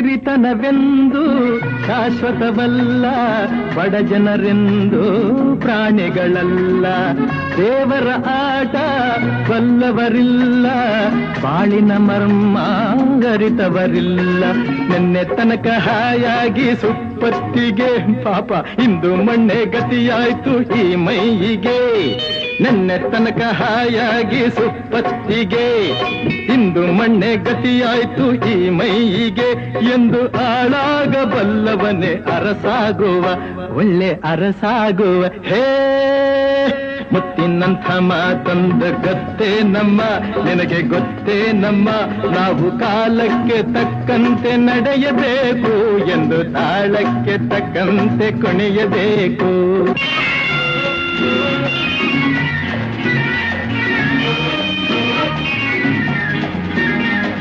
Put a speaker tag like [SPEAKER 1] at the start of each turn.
[SPEAKER 1] ಸಿರಿತನವೆಂದು ಶಾಶ್ವತವಲ್ಲ, ಬಡ ಜನರೆಂದು ಪ್ರಾಣಿಗಳಲ್ಲ. ದೇವರ ಆಟ ಬಲ್ಲವರಿಲ್ಲ, ಬಾಳಿನ ಮರ್ಮ ಅರಿತವರಿಲ್ಲ. ನಿನ್ನೆ ತನಕ ಹಾಯಾಗಿ ಸುಪ್ಪತ್ತಿಗೆ ಪಾಪ ಇಂದು ಮಣ್ಣೆ ಗತಿಯಾಯ್ತು ಈ ಮೈಯಿಗೆ. ನಿನ್ನೆ ತನಕ ಹಾಯಾಗಿ ಸುಪ್ಪತ್ತಿಗೆ ಇಂದು ಮಣ್ಣೆ ಗತಿಯಾಯ್ತು ಈ ಮೈಯಿಗೆ. ಎಂದು ಆಳಾಗಬಲ್ಲವನೇ ಅರಸಾಗುವ, ಒಳ್ಳೆ ಅರಸಾಗುವ. ಹೇ ಮುತ್ತಿನಂಥ ಮಾತಂದ ಗೊತ್ತೇ ನಮ್ಮ, ನಿನಗೆ ಗೊತ್ತೇ ನಮ್ಮ. ನಾವು ಕಾಲಕ್ಕೆ ತಕ್ಕಂತೆ ನಡೆಯಬೇಕು ಎಂದು ತಾಳಕ್ಕೆ ತಕ್ಕಂತೆ ಕುಣಿಯಬೇಕು.